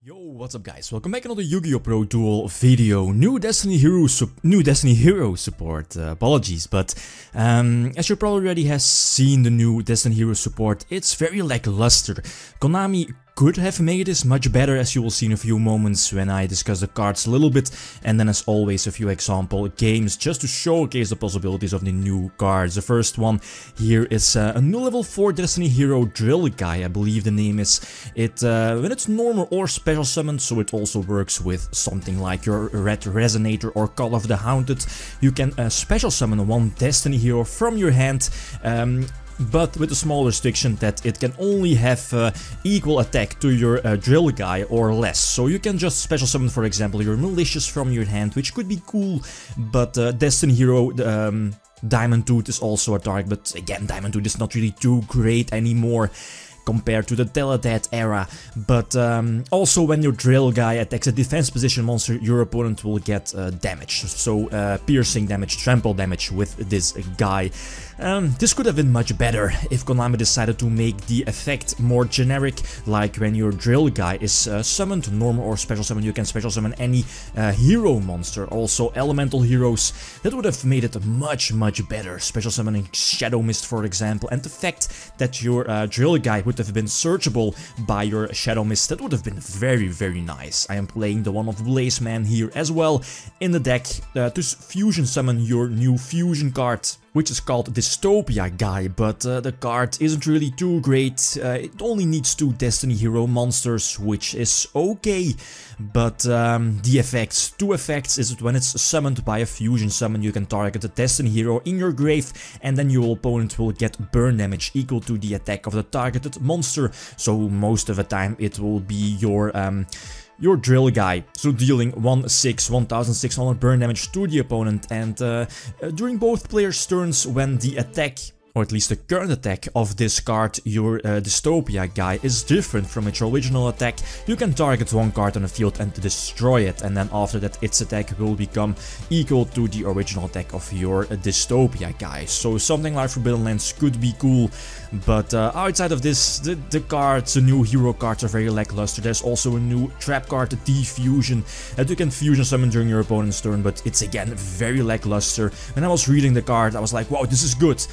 Yo, what's up guys? Welcome back to another YgoPro duel video. New Destiny Hero support. Apologies, but as you probably already have seen the new Destiny Hero support, it's very lackluster. Konami could have made this much better, as you will see in a few moments when I discuss the cards a little bit, and then as always a few example games just to showcase the possibilities of the new cards. The first one here is a new level 4 Destiny Hero Drillguy, I believe the name is. When it's normal or special summon, so it also works with something like your Red Resonator or Call of the Haunted. You can special summon one Destiny Hero from your hand, but with a small restriction that it can only have equal attack to your Drillguy or less. So you can just special summon, for example, your Malicious from your hand, which could be cool, but Destiny Hero Diamond Tooth is also a target, but again, Diamond Tooth is not really too great anymore compared to the Teledad era, but also when your Drillguy attacks a defense position monster, your opponent will get damage, so piercing damage, trample damage with this guy. This could have been much better if Konami decided to make the effect more generic, like when your Drillguy is summoned, normal or special summon, you can special summon any hero monster, also elemental heroes. That would have made it much better, special summoning Shadow Mist for example, and the fact that your Drillguy would have been searchable by your Shadow Mist, that would have been very nice. I am playing the one of Blaze Man here as well in the deck to fusion summon your new fusion card, which is called Dystopiaguy, but the card isn't really too great. It only needs 2 Destiny Hero monsters, which is okay, but the effects, 2 effects is that when it's summoned by a fusion summon, you can target a Destiny Hero in your grave, and then your opponent will get burn damage equal to the attack of the targeted monster. So most of the time it will be your Drillguy, so dealing 1600 burn damage to the opponent, and during both players' turns when the attack, or at least the current attack of this card, your Dystopiaguy, is different from its original attack, you can target one card on the field and destroy it, and then after that its attack will become equal to the original attack of your Dystopiaguy. So something like Forbidden Lands could be cool, but outside of this, the cards, the new hero cards are very lackluster. There's also a new trap card, the Defusion, that you can fusion summon during your opponent's turn, but it's again very lackluster. When I was reading the card, I was like, wow, this is good.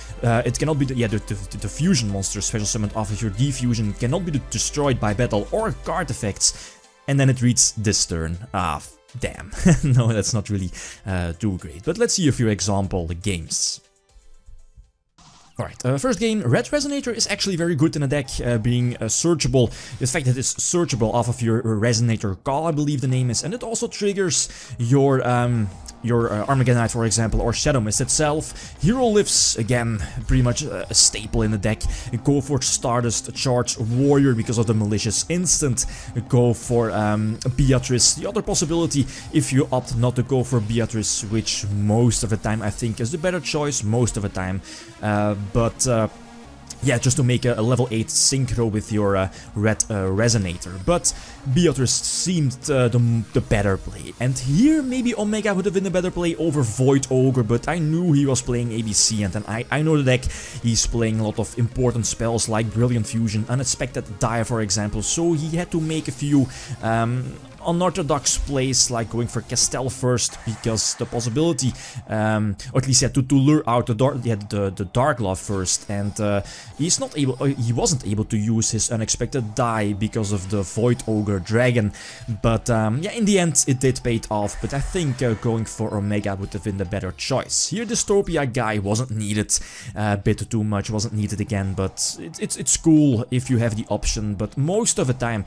It cannot be, the fusion monster special summoned after your defusion cannot be destroyed by battle or card effects, and then it reads this turn. Ah, damn. No, that's not really too great, but let's see a few example games. Alright, first game, Red Resonator is actually very good in a deck, being searchable. The fact that it's searchable off of your Resonator Call, I believe the name is, and it also triggers your Armageddonite, for example, or Shadow Mist itself. Hero Lifts, again, pretty much a staple in the deck. Go for Stardust Charge Warrior because of the Malicious Instant. Go for Beatrice. The other possibility, if you opt not to go for Beatrice, which most of the time I think is the better choice, most of the time, yeah, just to make a level 8 synchro with your Red Resonator. But Beatrice seemed the better play. And here maybe Omega would have been a better play over Void Ogre, but I knew he was playing ABC, and then I know the deck. He's playing a lot of important spells like Brilliant Fusion, Unexpected Dire for example, so he had to make a few unorthodox plays, like going for Castell first, because the possibility, or at least to lure out the Dark Love first, and he wasn't able to use his Unexpected Die because of the Void Ogre Dragon, but yeah, in the end it did pay off, but I think going for Omega would have been the better choice. Here Dystopiaguy wasn't needed, a bit too much wasn't needed again, but it's cool if you have the option, but most of the time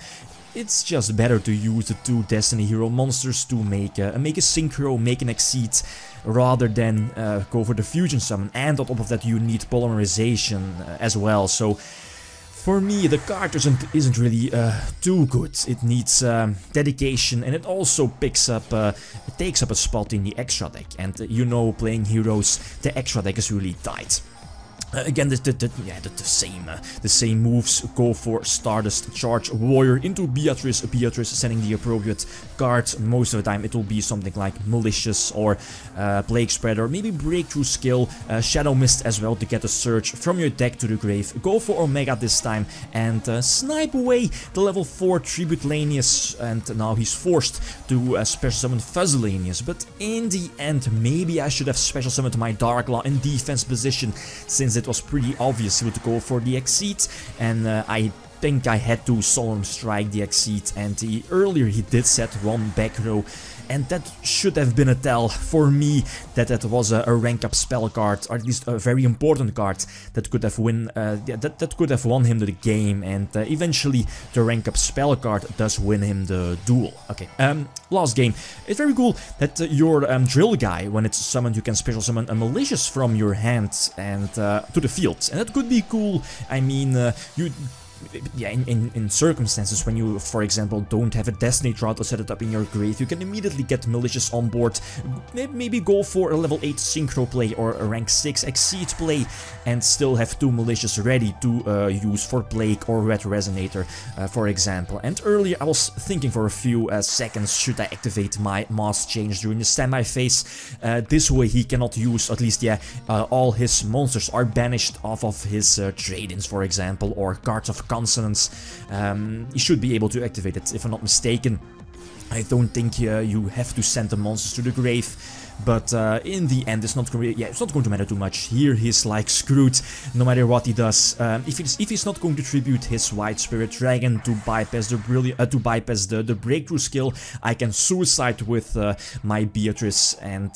it's just better to use the 2 Destiny Hero monsters to make a synchro, make an exceed, rather than go for the fusion summon. And on top of that you need polymerization as well. So for me the card isn't really too good. It needs dedication, and it also takes up a spot in the extra deck. And you know, playing heroes, the extra deck is really tight. Again, the same moves. Go for Stardust, charge Warrior into Beatrice, Beatrice sending the appropriate card. Most of the time it will be something like Malicious or Plague Spreader, maybe Breakthrough Skill, Shadow Mist as well to get a Surge from your deck to the grave. Go for Omega this time and snipe away the level 4 Tribute Lanius, and now he's forced to special summon Fuzzlanius. But in the end, maybe I should have special summoned my Dark Law in defense position, since it was pretty obvious he would go for the Exceed, and I think I had to Solemn Strike the Exceed, and earlier he did set one back row, and that should have been a tell for me that that was a rank up spell card, or at least a very important card that could have that could have won him the game, and eventually the rank up spell card does win him the duel. Okay, last game. It's very cool that your Drillguy, when it's summoned, you can special summon a Malicious from your hand and to the field, and that could be cool. I mean, yeah, in circumstances when you, for example, don't have a Destiny Trial to set it up in your grave, you can immediately get Malicious on board, maybe go for a level 8 Synchro play or a rank 6 Exceed play, and still have 2 Malicious ready to use for Plague or Red Resonator, for example. And earlier I was thinking for a few seconds, should I activate my Mask Change during the standby phase? This way he cannot use, at least, yeah, all his monsters are banished off of his trade-ins, for example, or cards of consonants. You should be able to activate it, if I'm not mistaken. I don't think you have to send the monsters to the grave, but in the end it's not going to matter too much. Here he's like screwed no matter what he does. If he's not going to tribute his White Spirit Dragon to bypass the breakthrough skill, I can suicide with my Beatrice, and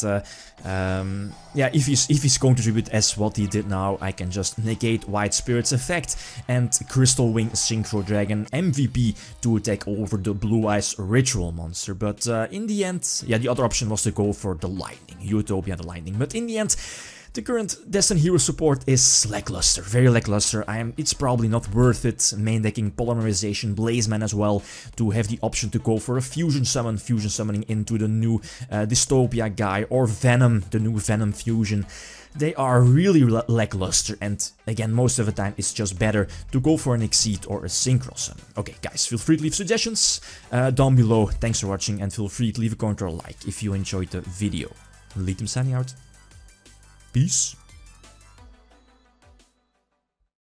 yeah, if he's going to tribute as what he did now, I can just negate White Spirit's effect and Crystal Wing Synchro Dragon MVP to attack over the Blue Eyes Ritual monster. But in the end, yeah, the other option was to go for the Lightning, Utopia the Lightning. But in the end, the current Destiny Hero support is lackluster, very lackluster. It's probably not worth it, main decking Polymerization, Blazeman as well, to have the option to go for a fusion summoning into the new Dystopiaguy or Venom, the new Venom fusion. They are really lackluster, and again, most of the time it's just better to go for an Exceed or a Synchro summon. Okay, guys, feel free to leave suggestions down below. Thanks for watching, and feel free to leave a comment or a like if you enjoyed the video. Lithium signing out. Peace.